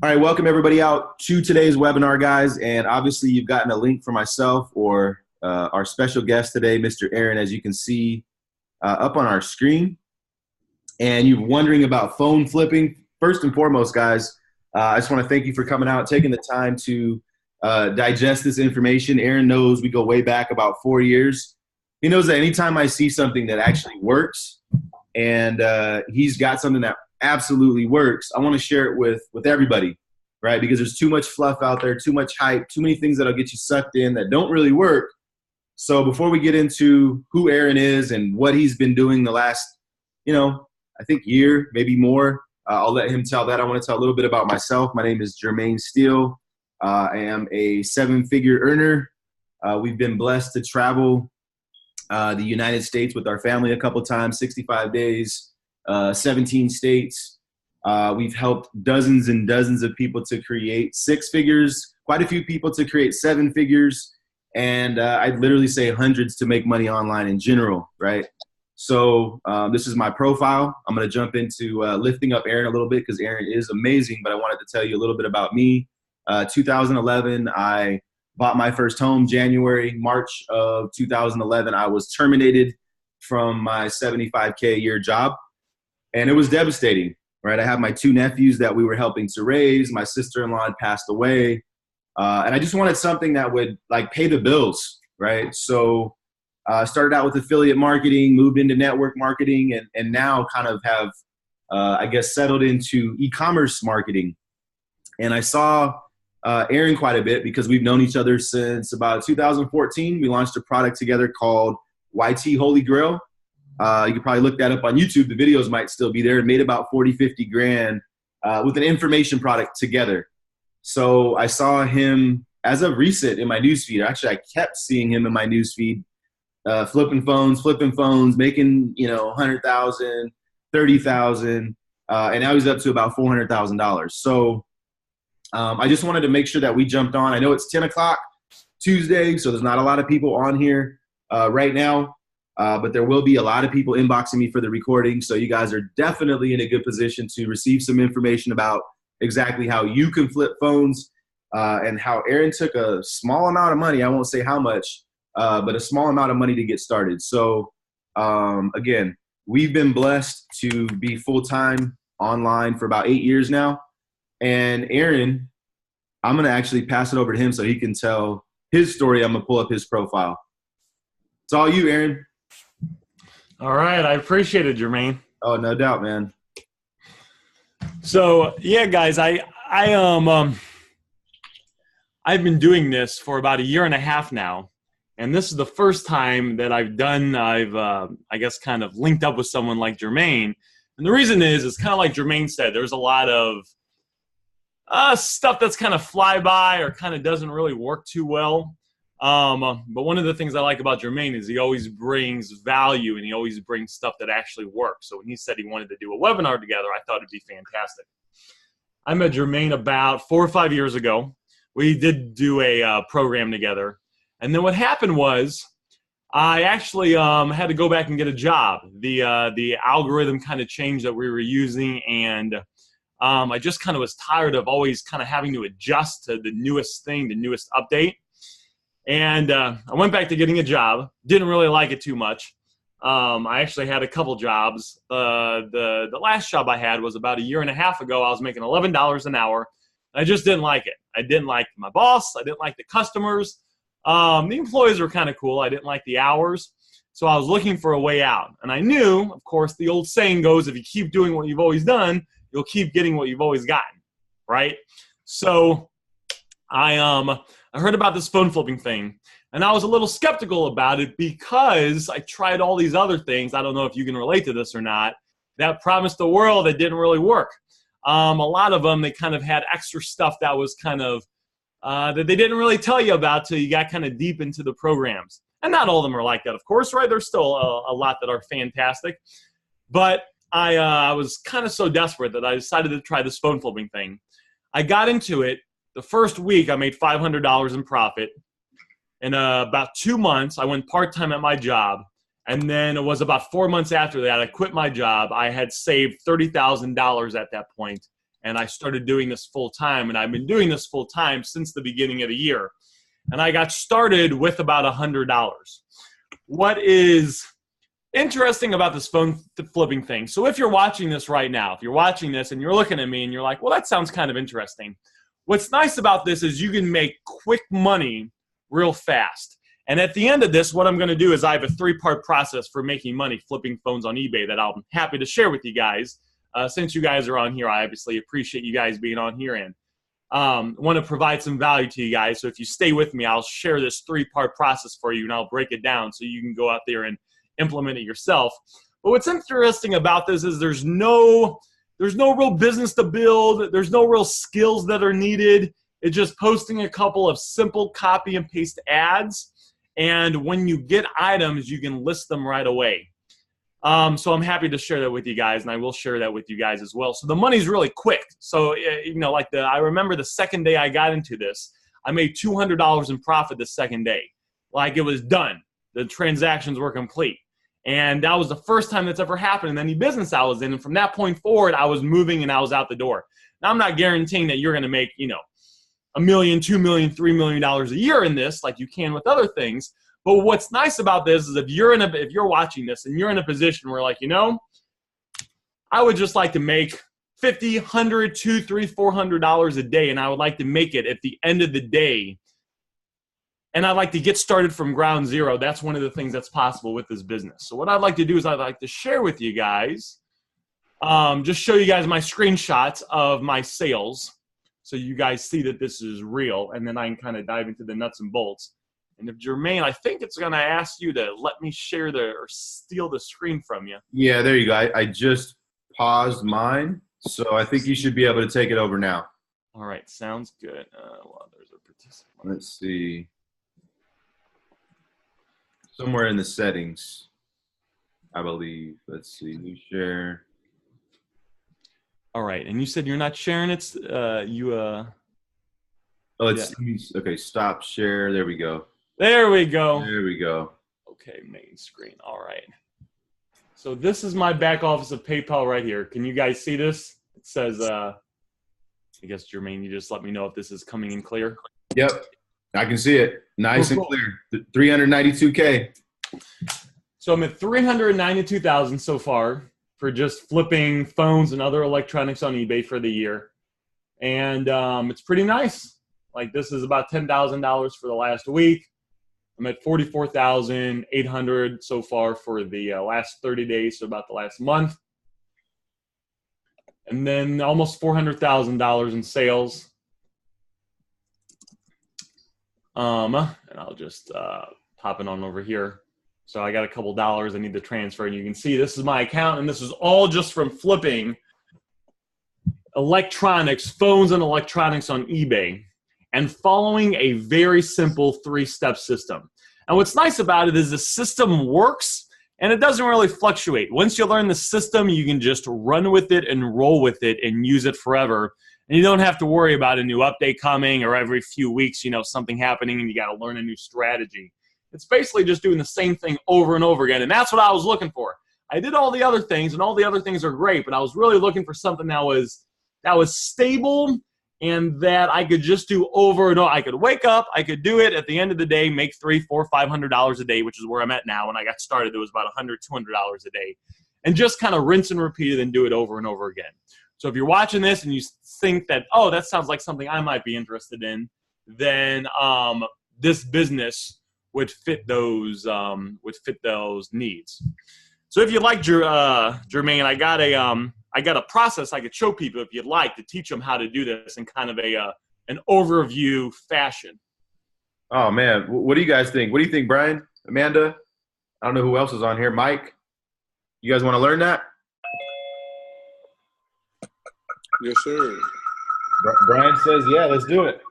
All right, welcome everybody out to today's webinar, guys. And obviously, you've gotten a link for myself or our special guest today, Mr. Aaron, as you can see up on our screen. And you're wondering about phone flipping. First and foremost, guys, I just want to thank you for coming out, taking the time to digest this information. Aaron knows we go way back about 4 years. He knows that anytime I see something that actually works and he's got something that absolutely works, I want to share it with everybody, right? Because there's too much fluff out there, too much hype, too many things that'll get you sucked in that don't really work. So before we get into who Aaron is and what he's been doing the last, I think year, maybe more, I'll let him tell that. I want to tell a little bit about myself. My name is Jermaine Steele. I am a 7-figure earner. We've been blessed to travel the United States with our family a couple times, 65 days. 17 states. We've helped dozens and dozens of people to create 6 figures, quite a few people to create 7 figures, and I'd literally say hundreds to make money online in general, right? So this is my profile. I'm going to jump into lifting up Aaron a little bit because Aaron is amazing, but I wanted to tell you a little bit about me. 2011, I bought my first home. March of 2011, I was terminated from my 75K a year job. And it was devastating, right? I have my 2 nephews that we were helping to raise. My sister-in-law had passed away. And I just wanted something that would pay the bills, right? So I started out with affiliate marketing, moved into network marketing, and now kind of have, settled into e-commerce marketing. And I saw Aaron quite a bit because we've known each other since about 2014. We launched a product together called YT Holy Grail. You could probably look that up on YouTube. The videos might still be there. It made about 40, 50 grand with an information product together. So I saw him as of recent in my newsfeed. Actually, I kept seeing him in my newsfeed, flipping phones, making, 100,000, 30,000. And now he's up to about $400,000. So I just wanted to make sure that we jumped on. I know it's 10 o'clock Tuesday, so there's not a lot of people on here right now. But there will be a lot of people inboxing me for the recording. So you guys are definitely in a good position to receive some information about exactly how you can flip phones and how Aaron took a small amount of money. I won't say how much, but a small amount of money to get started. So again, we've been blessed to be full-time online for about 8 years now. And Aaron, I'm going to actually pass it over to him so he can tell his story. I'm going to pull up his profile. It's all you, Aaron. All right. I appreciate it, Jermaine. Oh, no doubt, man. So, yeah, guys, I've been doing this for about 1.5 years now. And this is the first time that I've kind of linked up with someone like Jermaine. And the reason is, it's kind of like Jermaine said, there's a lot of stuff that's kind of flyby or kind of doesn't really work too well. But one of the things I like about Jermaine is he always brings value and he always brings stuff that actually works. So when he said he wanted to do a webinar together, I thought it'd be fantastic. I met Jermaine about 4 or 5 years ago. We did do a program together. And then what happened was I actually had to go back and get a job. The algorithm kind of changed that we were using, and I just kind of was tired of always kind of having to adjust to the newest thing, the newest update. And I went back to getting a job. Didn't really like it too much. I actually had a couple jobs. The last job I had was about 1.5 years ago. I was making $11 an hour. I just didn't like it. I didn't like my boss. I didn't like the customers. The employees were kind of cool. I didn't like the hours. So I was looking for a way out. And I knew, of course, the old saying goes, if you keep doing what you've always done, you'll keep getting what you've always gotten, right? So I heard about this phone flipping thing, and I was a little skeptical about it because I tried all these other things. I don't know if you can relate to this or not. That promised the world that didn't really work. A lot of them, they kind of had extra stuff that was kind of that they didn't really tell you about till you got kind of deep into the programs. And not all of them are like that, of course, right? There's still a lot that are fantastic. But I was kind of so desperate that I decided to try this phone flipping thing. I got into it. The first week, I made $500 in profit. In about 2 months, I went part-time at my job. And then it was about 4 months after that, I quit my job. I had saved $30,000 at that point. And I started doing this full time, and I've been doing this full time since the beginning of the year. And I got started with about $100. What is interesting about this phone flipping thing? So if you're watching this right now, if you're watching this and you're looking at me and you're like, well, that sounds kind of interesting. What's nice about this is you can make quick money real fast. And at the end of this, what I'm going to do is I have a 3-part process for making money flipping phones on eBay that I'm happy to share with you guys. Since you guys are on here, I obviously appreciate you guys being on here and want to provide some value to you guys. So if you stay with me, I'll share this 3-part process for you, and I'll break it down so you can go out there and implement it yourself. But what's interesting about this is there's no real business to build. There's no real skills that are needed. It's just posting a couple of simple copy and paste ads. And when you get items, you can list them right away. So I'm happy to share that with you guys, and I will share that with you guys as well. So the money's really quick. So, I remember the second day I got into this, I made $200 in profit the second day. Like, it was done. The transactions were complete. And that was the first time that's ever happened in any business I was in. And from that point forward, I was moving and I was out the door. Now, I'm not guaranteeing that you're going to make, $1 million, $2 million, $3 million a year in this, like you can with other things. But what's nice about this is if you're watching this and you're in a position where, like, I would just like to make $50, $100, $200, $300, $400 a day, and I would like to make it at the end of the day. And I'd like to get started from ground zero. That's one of the things that's possible with this business. So what I'd like to do is I'd like to share with you guys, just show you guys my screenshots of my sales so you guys see that this is real, and then I can kind of dive into the nuts and bolts. And if Jermaine, I think it's going to ask you to let me share or steal the screen from you. Yeah, there you go. I just paused mine, so I think you should be able to take it over now. All right, sounds good. There's a participant. Let's see. Somewhere in the settings, I believe. Let's see. New share. All right, and you said you're not sharing it. Okay. Stop share. There we go. There we go. There we go. Okay, main screen. All right. So this is my back office of PayPal right here. Can you guys see this? It says, I guess, Jermaine, you just let me know if this is coming in clear. Yep. I can see it. Nice and clear. 392K. So I'm at 392,000 so far for just flipping phones and other electronics on eBay for the year. And it's pretty nice. Like, this is about $10,000 for the last week. I'm at 44,800 so far for the last 30 days, so about the last month. And then almost $400,000 in sales. And I'll just pop it on over here. So I got a couple dollars I need to transfer, and you can see this is my account, and this is all just from flipping electronics, phones and electronics on eBay, and following a very simple 3-step system. And what's nice about it is the system works, and it doesn't really fluctuate. Once you learn the system, you can just run with it and roll with it and use it forever. And you don't have to worry about a new update coming or every few weeks, something happening and you got to learn a new strategy. It's basically just doing the same thing over and over again. And that's what I was looking for. I did all the other things, and all the other things are great, but I was really looking for something that was stable and that I could just do over and over. I could wake up, I could do it at the end of the day, make $300, $400, $500 a day, which is where I'm at now. When I got started, it was about $100, $200 a day, and just kind of rinse and repeat it and do it over and over again. So if you're watching this and you think that, oh, that sounds like something I might be interested in, then this business would fit those needs. So if you like, Jermaine, I got a process I could show people if you'd like to teach them how to do this in kind of an overview fashion. Oh man, what do you guys think? What do you think, Brian, Amanda? I don't know who else is on here. Mike, you guys want to learn that? Yes, sir. Brian says, yeah, let's do it.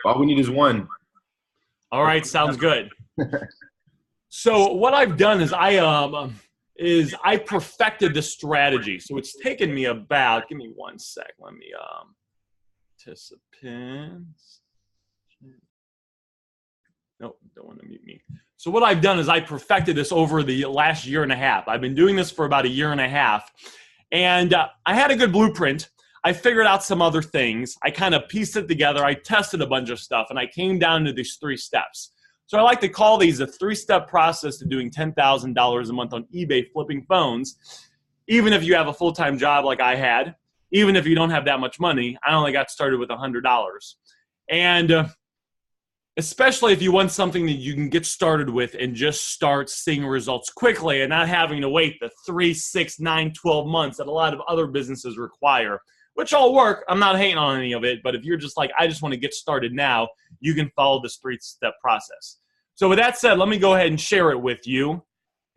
All we need is one. All right, sounds good. So what I've done is I perfected the strategy. So it's taken me about, give me one sec. Let me, participants. Nope, don't want to mute me. So what I've done is I perfected this over the last year and a half. I've been doing this for about a year and a half. And I had a good blueprint. I figured out some other things. I kind of pieced it together. I tested a bunch of stuff, and I came down to these 3 steps. So I like to call these a 3-step process to doing $10,000 a month on eBay flipping phones. Even if you have a full-time job like I had, even if you don't have that much money, I only got started with $100. And especially if you want something that you can get started with and just start seeing results quickly and not having to wait the 3, 6, 9, 12 months that a lot of other businesses require, which all work. I'm not hating on any of it, but if you're just like, I just want to get started now, you can follow this 3-step process. So with that said, let me go ahead and share it with you,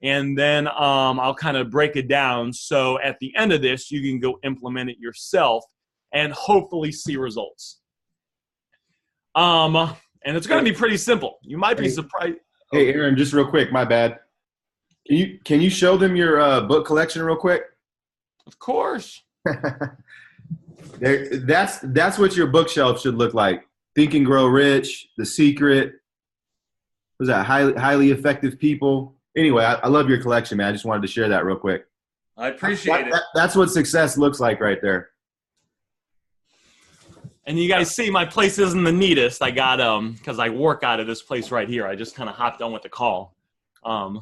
and then I'll kind of break it down. So at the end of this, you can go implement it yourself and hopefully see results. And it's going to be pretty simple. You might be surprised. Hey, Aaron, just real quick, my bad. Can you show them your book collection real quick? Of course. That's what your bookshelf should look like. Think and Grow Rich, The Secret. Was that highly effective people? Anyway, I love your collection, man. I just wanted to share that real quick. I appreciate it. That's what success looks like right there. And you guys see my place isn't the neatest. I got because I work out of this place right here. I just kind of hopped on with the call. But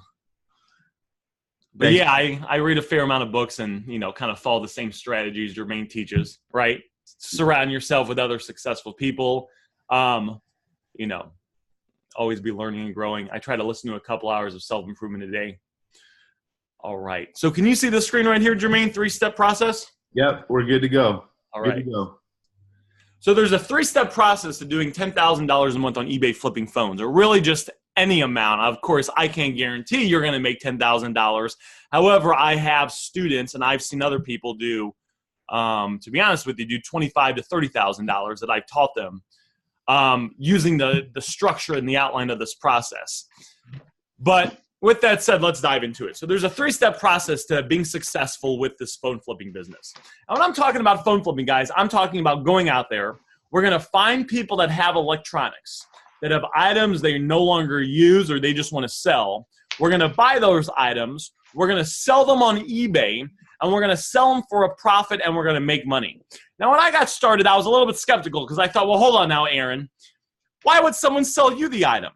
yeah, I read a fair amount of books and, kind of follow the same strategies Jermaine teaches, right? Surround yourself with other successful people. Always be learning and growing. I try to listen to a couple hours of self-improvement a day. All right. So can you see the screen right here, Jermaine? 3-step process? Yep, we're good to go. All right. Good to go. So there's a 3-step process to doing $10,000 a month on eBay flipping phones, or really just any amount. Of course, I can't guarantee you're going to make $10,000. However, I have students, and I've seen other people do, to be honest with you, do $25,000 to $30,000 that I've taught them using the structure and the outline of this process. But with that said, let's dive into it. So there's a 3-step process to being successful with this phone flipping business. And when I'm talking about phone flipping, guys, I'm talking about going out there. We're going to find people that have electronics, that have items they no longer use or they just want to sell. We're going to buy those items. We're going to sell them on eBay, and we're going to sell them for a profit, and we're going to make money. Now, when I got started, I was a little bit skeptical because I thought, well, hold on now, Aaron. Why would someone sell you the item?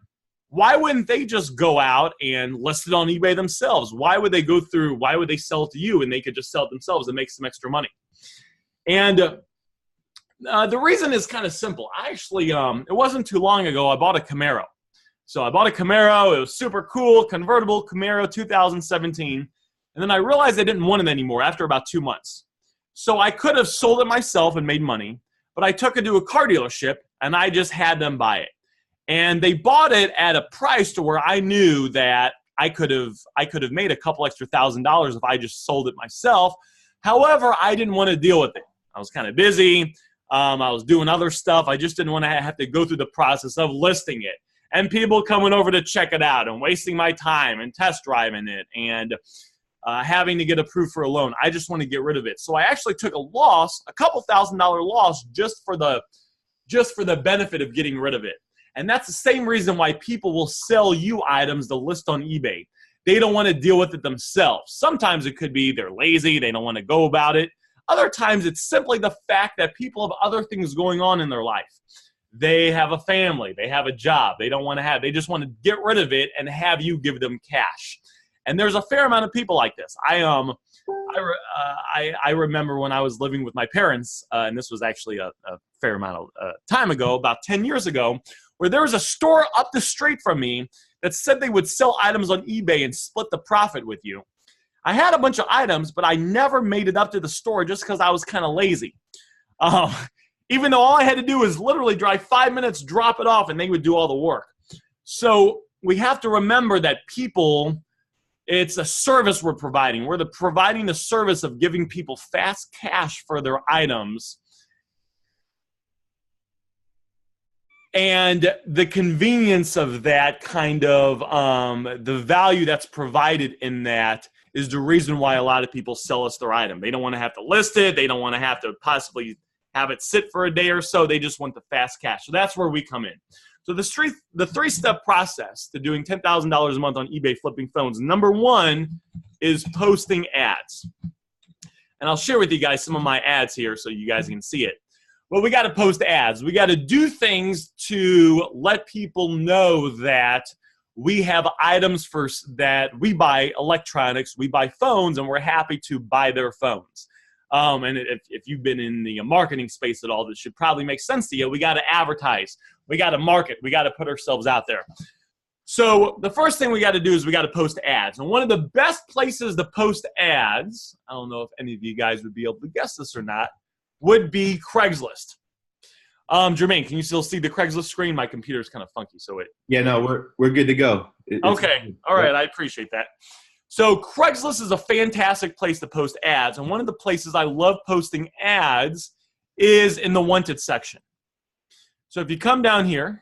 Why wouldn't they just go out and list it on eBay themselves? Why would they sell it to you and they could just sell it themselves and make some extra money? And the reason is kind of simple. I actually, it wasn't too long ago, I bought a Camaro. So I bought a Camaro. It was super cool, convertible Camaro 2017. And then I realized I didn't want it anymore after about 2 months. So I could have sold it myself and made money, but I took it to a car dealership and I just had them buy it. And they bought it at a price to where I knew that I could have made a couple extra $1,000s if I just sold it myself. However, I didn't want to deal with it. I was kind of busy. I was doing other stuff. I just didn't want to have to go through the process of listing it and people coming over to check it out and wasting my time and test driving it and having to get approved for a loan. I just want to get rid of it. So I actually took a loss, a couple $1,000 loss just for the benefit of getting rid of it. And that's the same reason why people will sell you items to list on eBay. They don't want to deal with it themselves. Sometimes it could be they're lazy, they don't want to go about it. Other times it's simply the fact that people have other things going on in their life. They have a family, they have a job, they just want to get rid of it and have you give them cash. And there's a fair amount of people like this. I remember when I was living with my parents, and this was actually a fair amount of time ago, about 10 years ago, where there was a store up the street from me that said they would sell items on eBay and split the profit with you. I had a bunch of items, but I never made it up to the store just because I was kind of lazy. Even though all I had to do was literally drive 5 minutes, drop it off, and they would do all the work. So we have to remember that people, it's a service we're providing. We're providing the service of giving people fast cash for their items. And the convenience of that kind of, the value that's provided in that is the reason why a lot of people sell us their item. They don't want to have to list it. They don't want to have to possibly have it sit for a day or so. They just want the fast cash. So that's where we come in. So the 3-step process to doing $10,000 a month on eBay flipping phones. Number 1 is posting ads. And I'll share with you guys some of my ads here so you guys can see it. Well, we got to post ads. We got to do things to let people know that we have items that we buy electronics, we buy phones, and we're happy to buy their phones. And if you've been in the marketing space at all, this should probably make sense to you. We got to advertise. We got to market. We got to put ourselves out there. So the first thing we got to do is we got to post ads. And one of the best places to post ads, I don't know if any of you guys would be able to guess this or not, would be Craigslist. Jermaine, can you still see the Craigslist screen? My computer's kind of funky, so it. Yeah, no, we're good to go. Okay, all right, I appreciate that. So Craigslist is a fantastic place to post ads, and one of the places I love posting ads is in the wanted section. So if you come down here,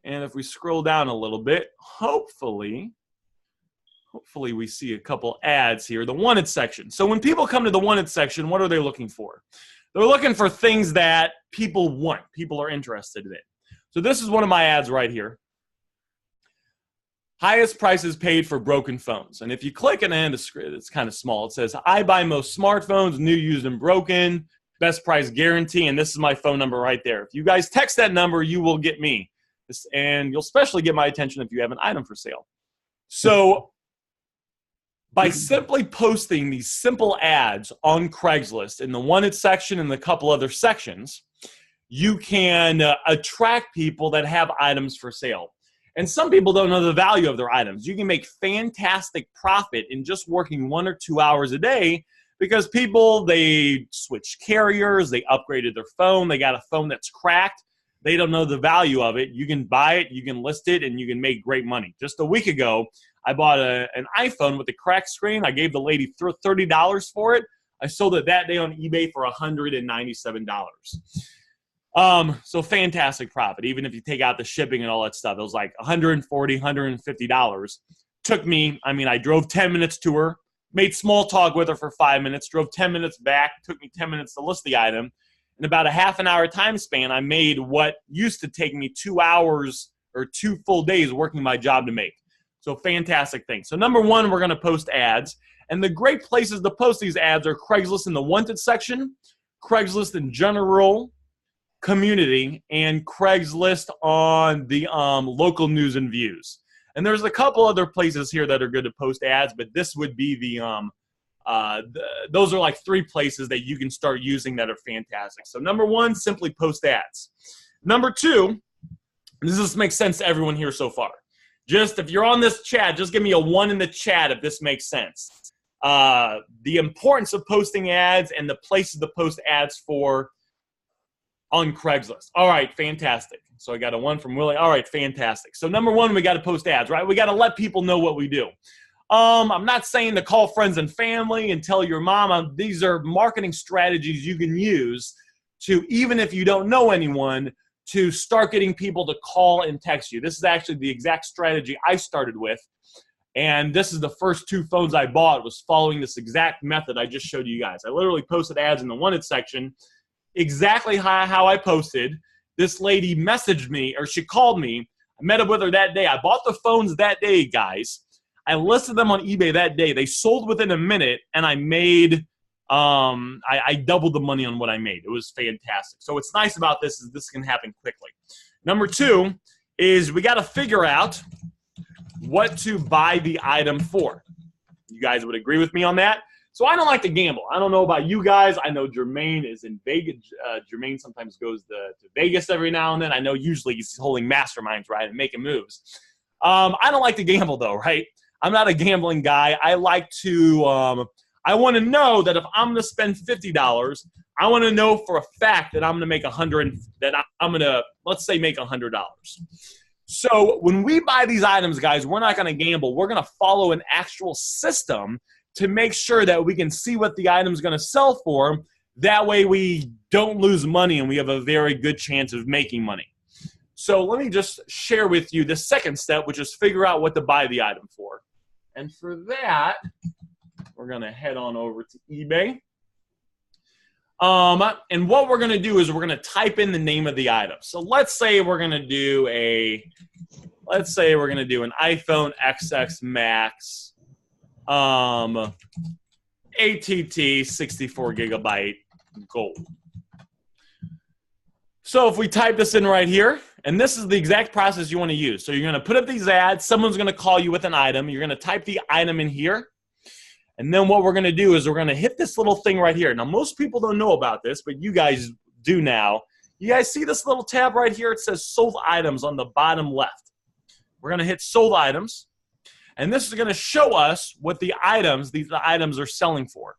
and if we scroll down a little bit, hopefully we see a couple ads here, the wanted section. So when people come to the wanted section, what are they looking for? They're looking for things that people want, people are interested in. So this is one of my ads right here. Highest prices paid for broken phones. And if you click an end, it's kind of small. It says, I buy most smartphones, new, used, and broken, best price guarantee, and this is my phone number right there. If you guys text that number, you will get me. And you'll especially get my attention if you have an item for sale. So by simply posting these simple ads on Craigslist in the wanted section and a couple other sections, you can attract people that have items for sale. And some people don't know the value of their items. You can make fantastic profit in just working 1 or 2 hours a day because people, they switch carriers, they upgraded their phone, they got a phone that's cracked. They don't know the value of it. You can buy it, you can list it, and you can make great money. Just a week ago, I bought an iPhone with a cracked screen. I gave the lady $30 for it. I sold it that day on eBay for $197. So fantastic profit. Even if you take out the shipping and all that stuff, it was like $140, $150. Took me, I drove 10 minutes to her, made small talk with her for 5 minutes, drove 10 minutes back, took me 10 minutes to list the item. In about a half an hour time span, I made what used to take me 2 hours or 2 full days working my job to make. So fantastic thing. So number one, we're going to post ads. And the great places to post these ads are Craigslist in the wanted section, Craigslist in general community, and Craigslist on the local news and views. And there's a couple other places here that are good to post ads, but this would be those are like 3 places that you can start using that are fantastic. So number one, simply post ads. Number 2, does this make sense to everyone here so far? Just if you're on this chat, just give me a 1 in the chat if this makes sense. The importance of posting ads and the places to post ads for on Craigslist. All right, fantastic. So I got a 1 from Willie. All right, fantastic. So number 1, we got to post ads, right? We got to let people know what we do. I'm not saying to call friends and family and tell your mom. These are marketing strategies you can use to, even if you don't know anyone, to start getting people to call and text you. This is actually the exact strategy I started with. And this is the first 2 phones I bought was following this exact method I just showed you guys. I literally posted ads in the wanted section, exactly how I posted. This lady messaged me, or she called me. I met up with her that day. I bought the phones that day, guys. I listed them on eBay that day. They sold within a minute, and I made I doubled the money on what I made. It was fantastic. So what's nice about this is this can happen quickly. Number 2 is we got to figure out what to buy the item for. You guys would agree with me on that? So I don't like to gamble. I don't know about you guys. I know Jermaine is in Vegas. Jermaine sometimes goes to Vegas every now and then. I know usually he's holding masterminds, right, and making moves. I don't like to gamble, though, right? I'm not a gambling guy. I like to I want to know that if I'm going to spend $50, I want to know for a fact that I'm going to make let's say, make $100. So when we buy these items, guys, we're not going to gamble. We're going to follow an actual system to make sure that we can see what the item's going to sell for. That way we don't lose money and we have a very good chance of making money. So let me just share with you the second step, which is figure out what to buy the item for. And for that, we're going to head on over to eBay. And what we're going to do is we're going to type in the name of the item. So let's say we're going to do an iPhone XX Max ATT 64 gigabyte gold. So if we type this in right here, and this is the exact process you want to use. So you're going to put up these ads. Someone's going to call you with an item. You're going to type the item in here. And then what we're going to do is we're going to hit this little thing right here. Now, most people don't know about this, but you guys do now. You guys see this little tab right here? It says sold items on the bottom left. We're going to hit sold items. And this is going to show us what the items are selling for.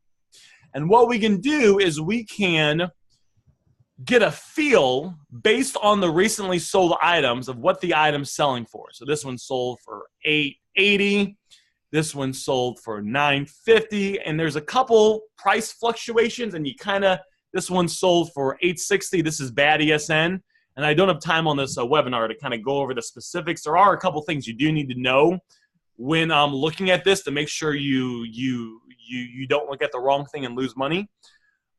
And what we can do is we can get a feel based on the recently sold items of what the item's selling for. So this one sold for $880. This one sold for $950. And there's a couple price fluctuations, and this one sold for $860. This is bad ESN. And I don't have time on this webinar to kind of go over the specifics. There are a couple things you do need to know when looking at this to make sure you don't look at the wrong thing and lose money.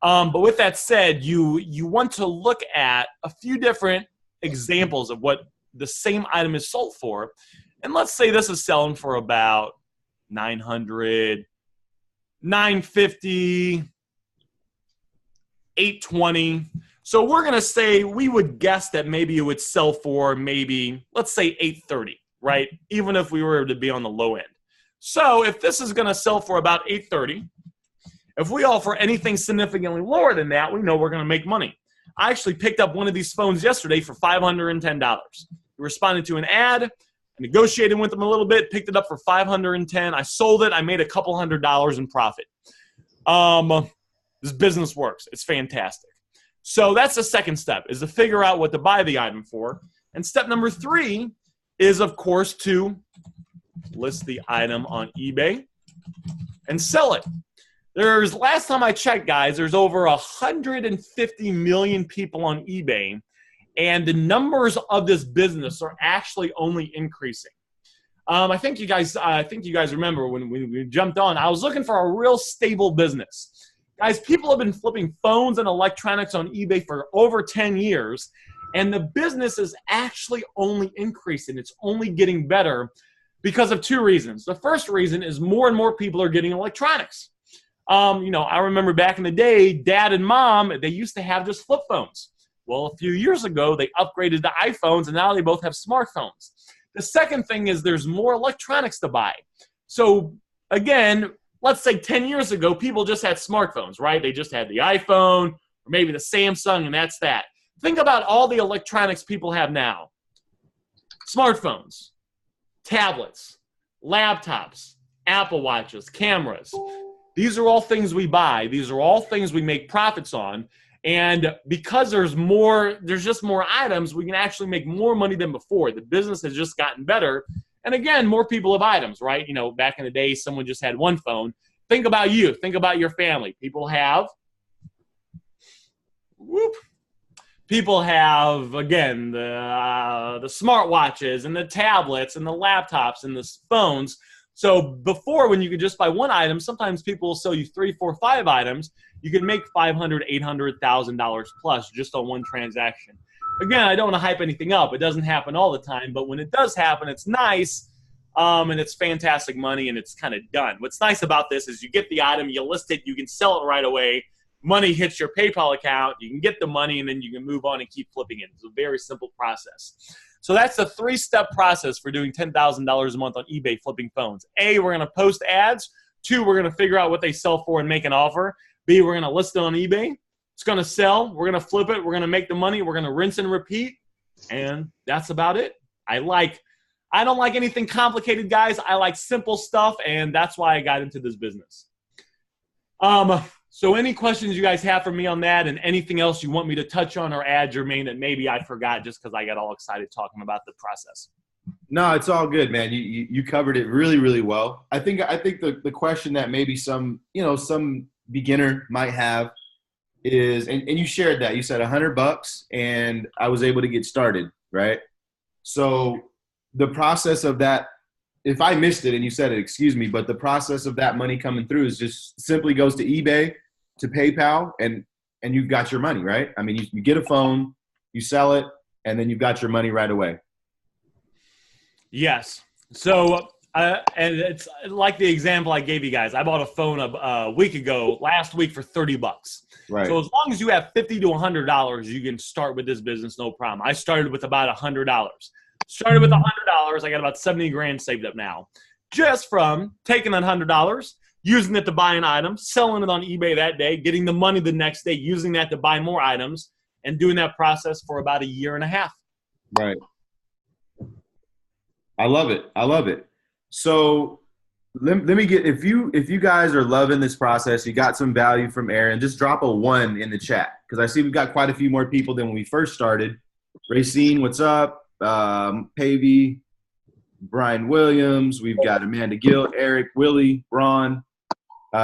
But with that said, you want to look at a few different examples of what the same item is sold for. And let's say this is selling for about $900, $950, $820. So we're going to say we would guess that maybe it would sell for let's say $830, right? Even if we were to be on the low end. So if this is going to sell for about $830, if we offer anything significantly lower than that, we know we're going to make money. I actually picked up one of these phones yesterday for $510. We responded to an ad, negotiated with them a little bit, picked it up for $510. I sold it. I made a couple $100 in profit. This business works. It's fantastic. So that's the second step, is to figure out what to buy the item for. And step number 3 is, of course, to list the item on eBay and sell it. Last time I checked, guys, there's over 150 million people on eBay, and the numbers of this business are actually only increasing. I think you guys remember when we jumped on, I was looking for a real stable business. Guys, people have been flipping phones and electronics on eBay for over 10 years, and the business is actually only increasing. It's only getting better because of 2 reasons. The first reason is more and more people are getting electronics. I remember back in the day, Dad and Mom, they used to have just flip phones. Well, a few years ago, they upgraded to iPhones, and now they both have smartphones. The second thing is there's more electronics to buy. So, again, let's say 10 years ago, people just had smartphones, right? They just had the iPhone or maybe the Samsung, and that's that. Think about all the electronics people have now. Smartphones, tablets, laptops, Apple Watches, cameras. These are all things we buy. These are all things we make profits on. And because there's just more items, we can actually make more money than before. The business has just gotten better. And again, more people have items, right? Back in the day, someone just had one phone. Think about you. Think about your family. People have, again, the smartwatches and the tablets and the laptops and the phones. So before, when you could just buy one item, sometimes people will sell you 3, 4, 5 items. You can make $500,000, $800,000 plus just on one transaction. Again, I don't want to hype anything up. It doesn't happen all the time, but when it does happen, it's nice, and it's fantastic money, and it's kind of done. What's nice about this is you get the item, you list it, you can sell it right away. Money hits your PayPal account, you can get the money, and then you can move on and keep flipping it. It's a very simple process. So that's a 3-step process for doing $10,000 a month on eBay flipping phones. A, we're going to post ads. 2, we're going to figure out what they sell for and make an offer. B, we're going to list it on eBay. It's going to sell. We're going to flip it. We're going to make the money. We're going to rinse and repeat. And that's about it. I don't like anything complicated, guys. I like simple stuff, and that's why I got into this business. So any questions you guys have for me on that, and anything else you want me to touch on or add, Jermaine, that maybe I forgot just because I got all excited talking about the process? No, it's all good, man. You covered it really, really well. I think the question that maybe some beginner might have is, and you shared that. You said $100 and I was able to get started, right? So the process of that, if I missed it and you said it, excuse me, but the process of that money coming through is just simply goes to eBay, to PayPal, and you've got your money, right? I mean, you get a phone, you sell it, and then you've got your money right away. Yes. So And it's like the example I gave you guys. I bought a phone a week ago, last week, for $30. Right. So as long as you have $50 to $100, you can start with this business, no problem. I started with about $100. Started with $100. I got about 70 grand saved up now, just from taking that $100, using it to buy an item, selling it on eBay that day, getting the money the next day, using that to buy more items, and doing that process for about a year and a half. Right. I love it. I love it. So let me get, if you guys are loving this process, you got some value from Aaron, just drop a 1 in the chat, because I see we've got quite a few more people than when we first started. Racine, what's up? Pavey, Brian Williams, we've got Amanda Gill, Eric, Willie, Ron.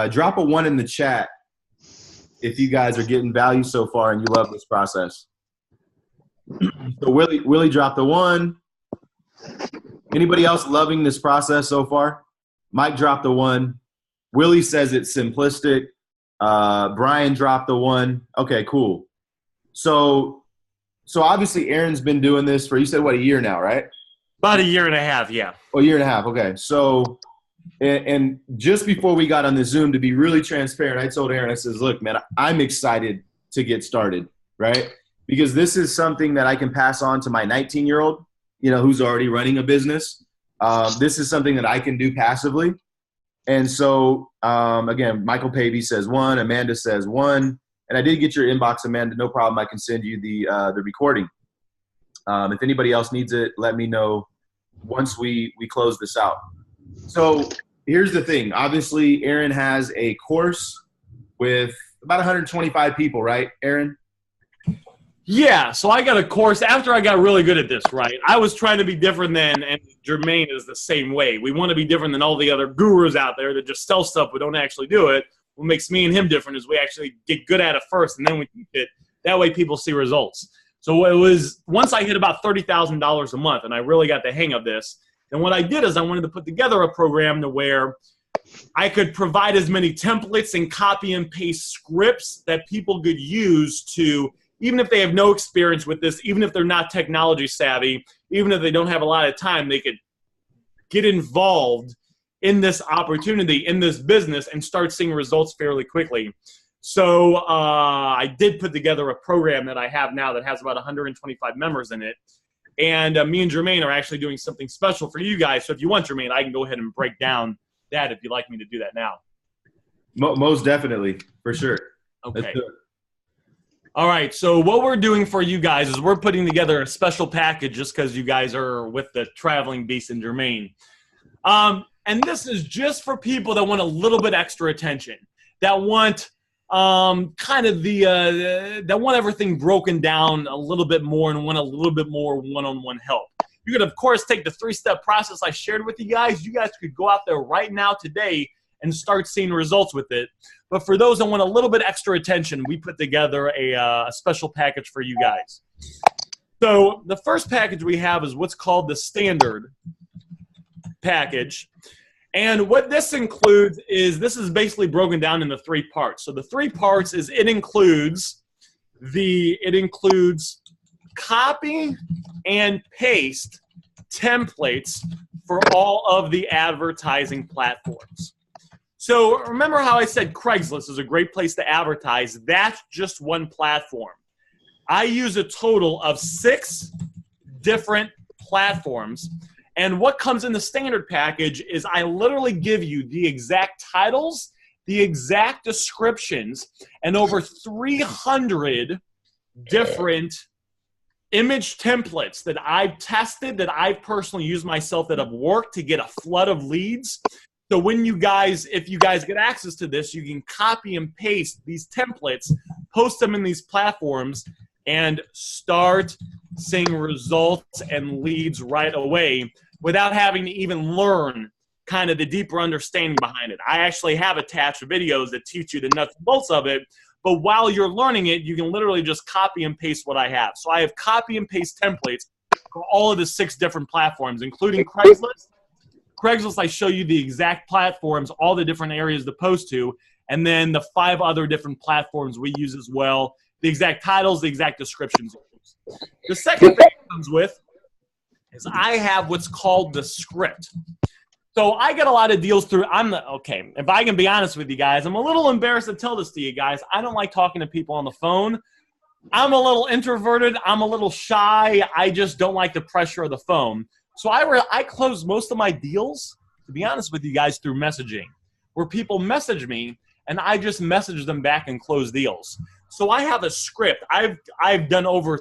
Drop a 1 in the chat if you guys are getting value so far and you love this process. So Willie dropped a 1. Anybody else loving this process so far? Mike dropped a 1. Willie says it's simplistic. Brian dropped a 1. Okay, cool. So obviously Aaron's been doing this for, you said, what, a year now, right? About a year and a half, yeah. Oh, a year and a half. Okay. So, and just before we got on the Zoom, to be really transparent, I told Aaron, I says, look, man, I'm excited to get started, right? Because this is something that I can pass on to my 19-year-old, who's already running a business. This is something that I can do passively. And so, again, Michael Pavey says 1, Amanda says 1. And I did get your inbox, Amanda. No problem. I can send you the recording. If anybody else needs it, let me know once we close this out. So here's the thing. Obviously, Aaron has a course with about 125 people, right, Aaron? Yeah, so I got a course after I got really good at this, right? I was trying to be different than, and Jermaine is the same way. We want to be different than all the other gurus out there that just sell stuff but don't actually do it. What makes me and him different is we actually get good at it first, and then we teach it. That way people see results. So it was, once I hit about $30,000 a month, and I really got the hang of this, and what I did is I wanted to put together a program to where I could provide as many templates and copy and paste scripts that people could use to, even if they have no experience with this, even if they're not technology savvy, even if they don't have a lot of time, they could get involved in this opportunity, in this business, and start seeing results fairly quickly. So I did put together a program that I have now that has about 125 members in it. And me and Jermaine are actually doing something special for you guys. So if you want, Jermaine, I can go ahead and break down that if you'd like me to do that now. Most definitely, for sure. Okay. All right, so what we're doing for you guys is we're putting together a special package just because you guys are with the traveling beast and Jermaine. And this is just for people that want a little bit extra attention, that want kind of that want everything broken down a little bit more and want a little bit more one-on-one help. You could, of course, take the 3-step process I shared with you guys. You guys could go out there right now today and start seeing results with it. But for those that want a little bit extra attention, we put together a special package for you guys. So the first package we have is what's called the standard package. And what this includes is, this is basically broken down into 3 parts. So the 3 parts is it includes copy and paste templates for all of the advertising platforms. So remember how I said Craigslist is a great place to advertise? That's just one platform. I use a total of 6 different platforms. And what comes in the standard package is I literally give you the exact titles, the exact descriptions, and over 300 different image templates that I've tested, that I've personally used myself, that have worked to get a flood of leads. So when you guys, if you guys get access to this, you can copy and paste these templates, post them in these platforms, and start seeing results and leads right away without having to even learn kind of the deeper understanding behind it. I actually have attached videos that teach you the nuts and bolts of it, but while you're learning it, you can literally just copy and paste what I have. So I have copy and paste templates for all of the 6 different platforms, including Craigslist. Craigslist, I show you the exact platforms, all the different areas to post to, and then the 5 other different platforms we use as well, the exact titles, the exact descriptions. The second thing it comes with is I have what's called the script. So I get a lot of deals through. Okay, if I can be honest with you guys, I'm a little embarrassed to tell this to you guys. I don't like talking to people on the phone. I'm a little introverted. I'm a little shy. I just don't like the pressure of the phone. So I close most of my deals, to be honest with you guys, through messaging, where people message me and I just message them back and close deals. So I have a script. I've done over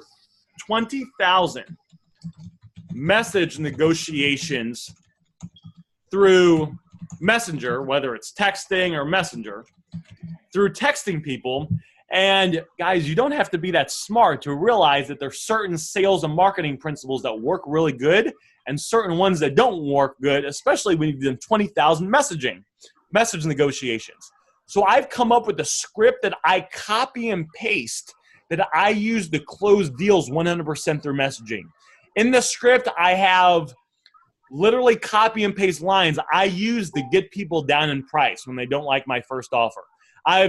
20,000 message negotiations through Messenger, whether it's texting or Messenger, through texting people. And guys, you don't have to be that smart to realize that there's certain sales and marketing principles that work really good and certain ones that don't work good, especially when you've done 20,000 message negotiations. So I've come up with a script that I copy and paste that I use to close deals 100% through messaging. In the script, I have literally copy and paste lines I use to get people down in price when they don't like my first offer. I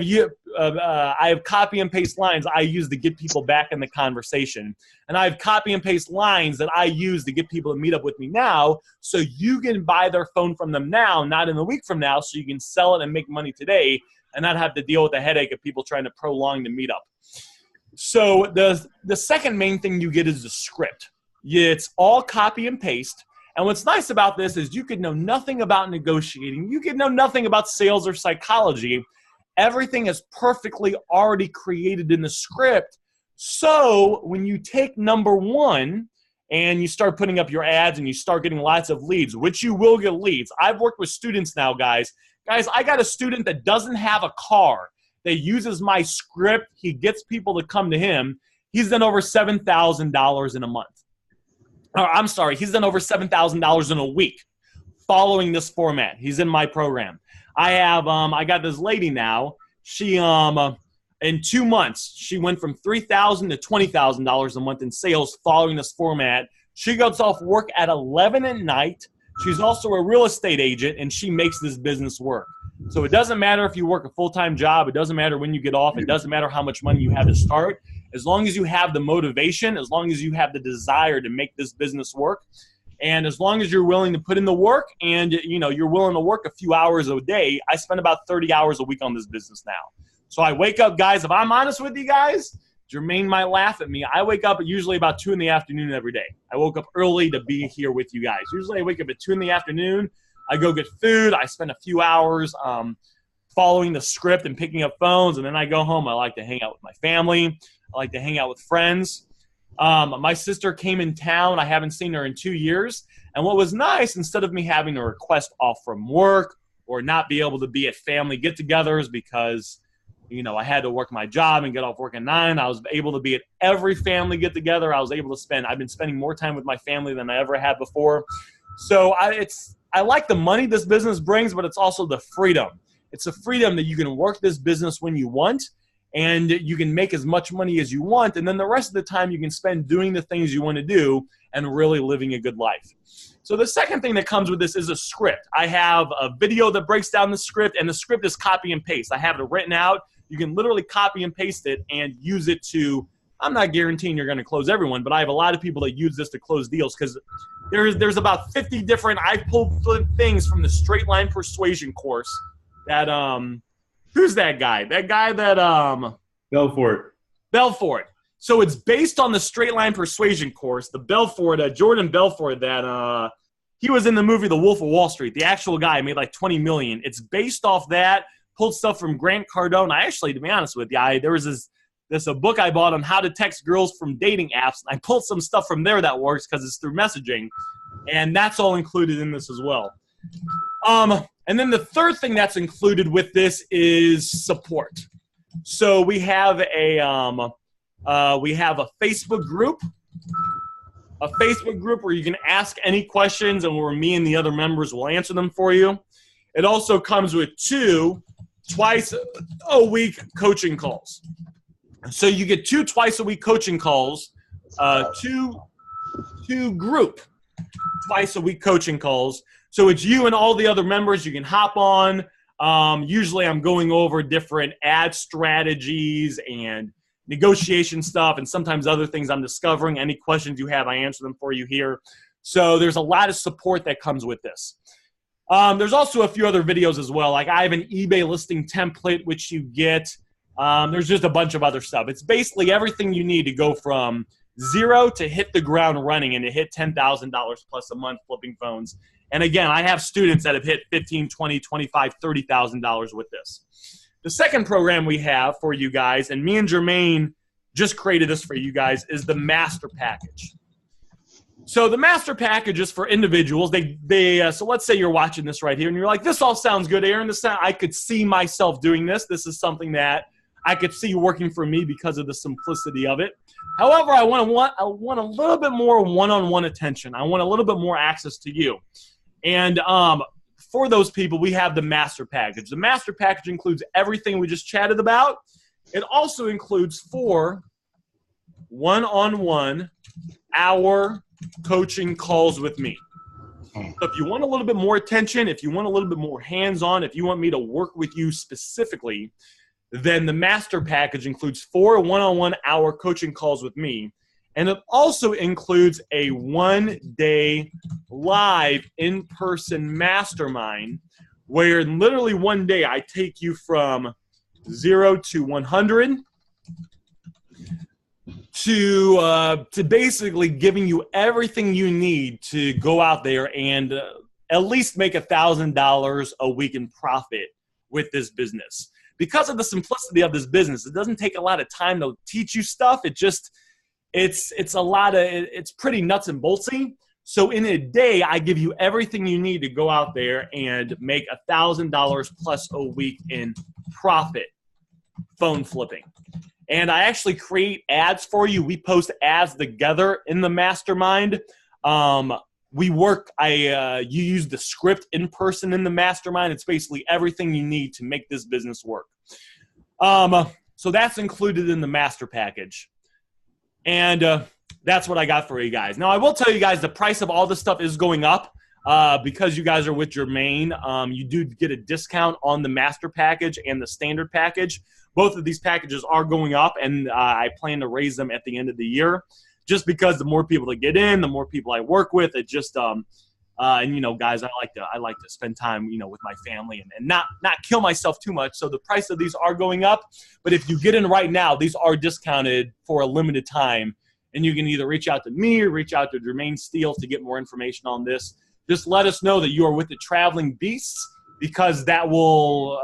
have copy and paste lines I use to get people back in the conversation. And I have copy and paste lines that I use to get people to meet up with me now so you can buy their phone from them now, not in a week from now, so you can sell it and make money today and not have to deal with the headache of people trying to prolong the meetup. So the second main thing you get is the script. It's all copy and paste. And what's nice about this is you could know nothing about negotiating. You could know nothing about sales or psychology. Everything is perfectly already created in the script. So when you take number one and you start putting up your ads and you start getting lots of leads, which you will get leads. I've worked with students now, guys. Guys, I got a student that doesn't have a car that uses my script. He gets people to come to him. He's done over $7,000 in a month. He's done over $7,000 in a week following this format. He's in my program. I got this lady now. She, in 2 months, she went from $3,000 to $20,000 a month in sales following this format. She goes off work at 11 at night. She's also a real estate agent, and she makes this business work. So it doesn't matter if you work a full-time job. It doesn't matter when you get off. It doesn't matter how much money you have to start. As long as you have the motivation, as long as you have the desire to make this business work, and as long as you're willing to put in the work and you're willing to work a few hours a day, I spend about 30 hours a week on this business now. So I wake up, guys, if I'm honest with you guys, Jermaine might laugh at me. I wake up at usually about 2 in the afternoon every day. I woke up early to be here with you guys. Usually I wake up at 2 in the afternoon. I go get food. I spend a few hours following the script and picking up phones, and then I go home. I like to hang out with my family. I like to hang out with friends. My sister came in town. I haven't seen her in 2 years. And what was nice, instead of me having to request off from work or not be able to be at family get-togethers because, I had to work my job and get off work at 9, I was able to be at every family get-together. I've been spending more time with my family than I ever had before. So I like the money this business brings, but it's also the freedom. It's the freedom that you can work this business when you want, and you can make as much money as you want, and then the rest of the time you can spend doing the things you want to do and really living a good life. So the second thing that comes with this is a script. I have a video that breaks down the script, and the script is copy and paste. I have it written out. You can literally copy and paste it and use it to, I'm not guaranteeing you're going to close everyone, but I have a lot of people that use this to close deals because there's about 50 different, I pulled things from the straight line persuasion course that, who's that guy? That guy that, Belfort. So it's based on the straight line persuasion course, the Belfort, Jordan Belfort that, he was in the movie The Wolf of Wall Street. The actual guy made like $20 million. It's based off that, pulled stuff from Grant Cardone. I actually, to be honest with you, there was a book I bought on how to text girls from dating apps. I pulled some stuff from there that works because it's through messaging, and that's all included in this as well. And then the third thing that's included with this is support. So we have a Facebook group. A Facebook group where you can ask any questions and where me and the other members will answer them for you. It also comes with 2 twice-a-week coaching calls. So you get 2 twice-a-week coaching calls, 2 group twice-a-week coaching calls. So it's you and all the other members. You can hop on. Usually I'm going over different ad strategies and negotiation stuff, and sometimes other things I'm discovering. Any questions you have, I answer them for you here. So there's a lot of support that comes with this. There's also a few other videos as well. Like I have an eBay listing template, which you get. There's just a bunch of other stuff. It's basically everything you need to go from zero to hit the ground running and to hit $10,000 plus a month flipping phones. And again, I have students that have hit $15,000, $20,000, $25,000, $30,000 with this. The second program we have for you guys, and me and Jermaine just created this for you guys, is the Master Package. So the Master Package is for individuals. So let's say you're watching this right here, and you're like, this all sounds good, Aaron. I could see myself doing this. This is something that I could see working for me because of the simplicity of it. However, I want a little bit more one-on-one attention. I want a little bit more access to you. And for those people, we have the Master Package. The Master Package includes everything we just chatted about. It also includes 4 one-on-one hour coaching calls with me. So if you want a little bit more attention, if you want a little bit more hands-on, if you want me to work with you specifically, then the Master Package includes 4 one-on-one hour coaching calls with me. And it also includes a 1-day live in-person mastermind where literally one day I take you from 0 to 100 to basically giving you everything you need to go out there and at least make $1,000 a week in profit with this business. Because of the simplicity of this business, it doesn't take a lot of time to teach you stuff. It's pretty nuts and boltsy. So in a day, I give you everything you need to go out there and make $1,000 plus a week in profit phone flipping. And I actually create ads for you. We post ads together in the mastermind. You use the script in person in the mastermind. It's basically everything you need to make this business work. So that's included in the Master Package. And that's what I got for you guys. Now, I will tell you guys the price of all this stuff is going up because you guys are with Jermaine. You do get a discount on the Master Package and the Standard Package. Both of these packages are going up, and I plan to raise them at the end of the year. Just because the more people that get in, the more people I work with, it just and you know, guys, I like to spend time, you know, with my family and not kill myself too much. So the price of these are going up, but if you get in right now, these are discounted for a limited time, and you can either reach out to me or reach out to Jermaine Steele to get more information on this. Just let us know that you are with the Traveling Beasts, because that will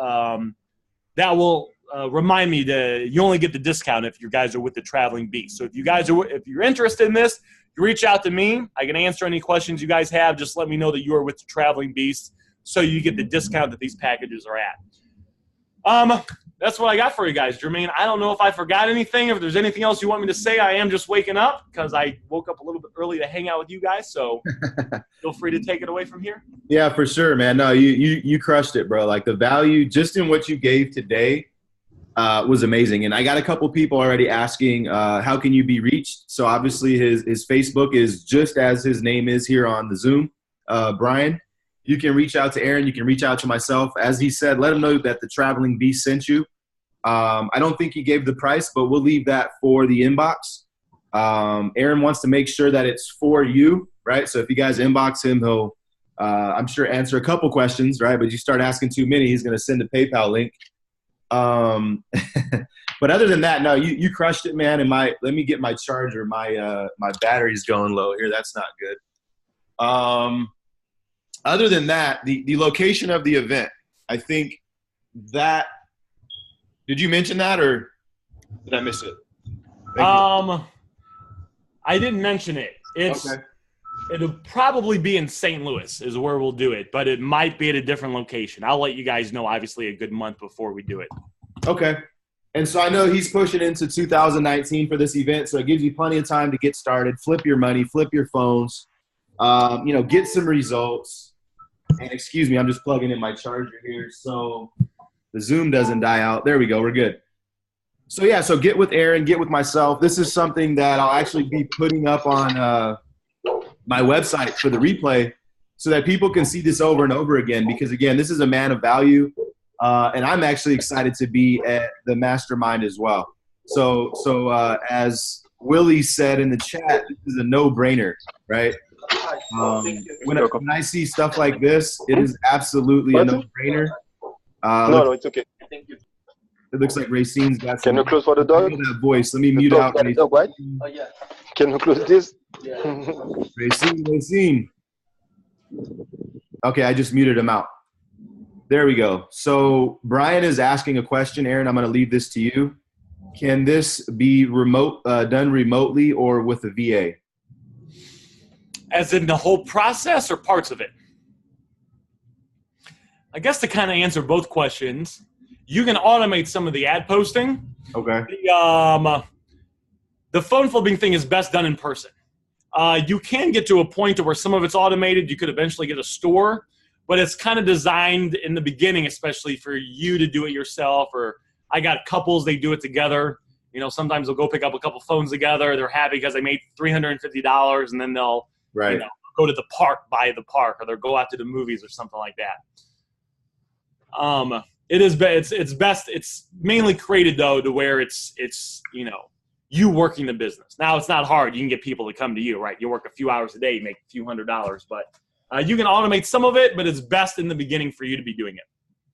remind me that you only get the discount if you guys are with the Traveling Beast. So if you're interested in this, you reach out to me. I can answer any questions you guys have. Just let me know that you are with the Traveling Beast so you get the discount that these packages are at. That's what I got for you guys, Jermaine. I don't know if I forgot anything. If there's anything else you want me to say, I am just waking up because I woke up a little bit early to hang out with you guys. So feel free to take it away from here. Yeah, for sure, man. No, you crushed it, bro. Like the value just in what you gave today was amazing. And I got a couple people already asking, how can you be reached? So obviously his Facebook is just as his name is here on the Zoom, Brian. You can reach out to Aaron. You can reach out to myself. As he said, let him know that the Traveling Beast sent you. I don't think he gave the price, but we'll leave that for the inbox. Aaron wants to make sure that it's for you, right? So if you guys inbox him, he'll, I'm sure, answer a couple questions, right? But you start asking too many, he's going to send a PayPal link. But other than that, no, you crushed it, man. And let me get my charger. My battery's going low here. That's not good. Other than that, the location of the event, I think that, did you mention that or did I miss it? I didn't mention it. Okay. It'll probably be in St. Louis is where we'll do it, but it might be at a different location. I'll let you guys know, obviously, a good month before we do it. Okay. And so I know he's pushing into 2019 for this event, so it gives you plenty of time to get started, flip your money, flip your phones, get some results. And excuse me, I'm just plugging in my charger here so the Zoom doesn't die out. There we go. We're good. So, yeah, so get with Aaron, get with myself. This is something that I'll actually be putting up on my website for the replay so that people can see this over and over again because, again, this is a man of value, and I'm actually excited to be at the mastermind as well. So as Willie said in the chat, this is a no-brainer, right? When I see stuff like this, it is absolutely a no-brainer. No, it's okay. It looks like Racine's got some. Can you close for the dog? That voice. Let me mute dog, out. The dog, right? Oh, yeah. Can you close this? Racine. Okay, I just muted him out. There we go. So Brian is asking a question. Aaron, I'm going to leave this to you. Can this be done remotely or with a VA? As in the whole process or parts of it? I guess to kind of answer both questions, you can automate some of the ad posting. Okay. The phone flipping thing is best done in person. You can get to a point where some of it's automated. You could eventually get a store, but it's kind of designed in the beginning, especially for you to do it yourself. Or I got couples, they do it together. You know, sometimes they'll go pick up a couple phones together. They're happy because they made $350, and then they'll go to the park, buy the park, or they'll go out to the movies or something like that. It's best. It's mainly created though to where it's you working the business. Now it's not hard. You can get people to come to you, right? You work a few hours a day, you make a few $100s, but you can automate some of it, but it's best in the beginning for you to be doing it.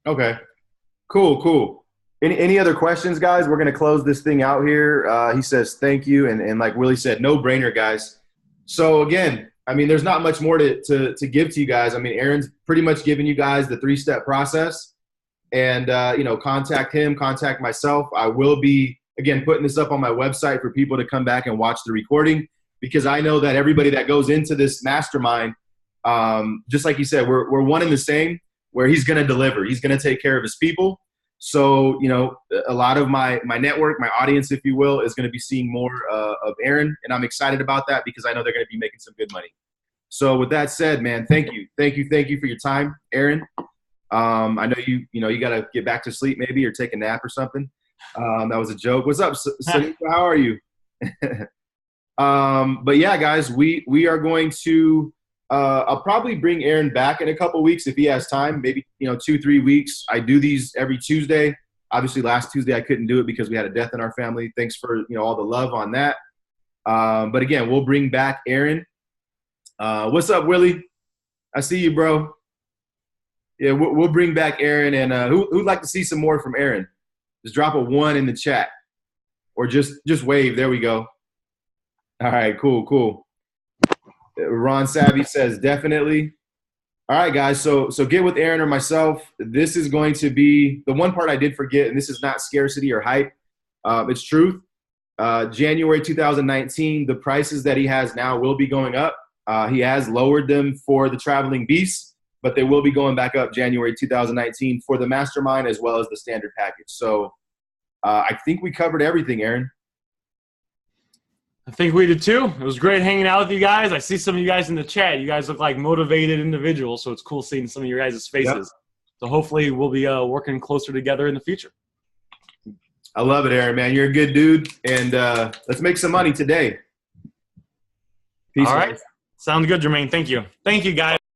Okay. Cool. Any other questions, guys? We're going to close this thing out here. He says, thank you. And like Willie said, no brainer, guys. So again, I mean, there's not much more to give to you guys. I mean, Aaron's pretty much giving you guys the 3-step process, and, contact him, contact myself. I will be, again, putting this up on my website for people to come back and watch the recording, because I know that everybody that goes into this mastermind, just like you said, we're one and the same, where he's going to deliver. He's going to take care of his people. So, a lot of my network, my audience, if you will, is going to be seeing more of Aaron, and I'm excited about that because I know they're going to be making some good money. So with that said, man, thank you for your time, Aaron. I know you got to get back to sleep maybe, or take a nap or something. That was a joke. What's up, Sunita? How are you? But yeah, guys, we are going to I'll probably bring Aaron back in a couple weeks if he has time, maybe 2-3 weeks. I do these every Tuesday. Obviously last Tuesday I couldn't do it because we had a death in our family. Thanks for all the love on that. But again, we'll bring back Aaron. What's up, Willie? I see you, bro. Yeah, we'll bring back Aaron. And who'd like to see some more from Aaron? Just drop a 1 in the chat, or just wave. There we go. All right, cool. Ron Savvy says definitely. All right, guys. So get with Aaron or myself. This is going to be the one part I did forget, and this is not scarcity or hype. It's truth. January 2019, the prices that he has now will be going up. He has lowered them for the Traveling Beasts, but they will be going back up January 2019 for the Mastermind as well as the standard package. So I think we covered everything, Aaron. I think we did too. It was great hanging out with you guys. I see some of you guys in the chat. You guys look like motivated individuals, so it's cool seeing some of your guys' faces. Yep. So hopefully we'll be working closer together in the future. I love it, Aaron, man. You're a good dude, and let's make some money today. Peace. All right. Sounds good, Jermaine. Thank you. Thank you, guys.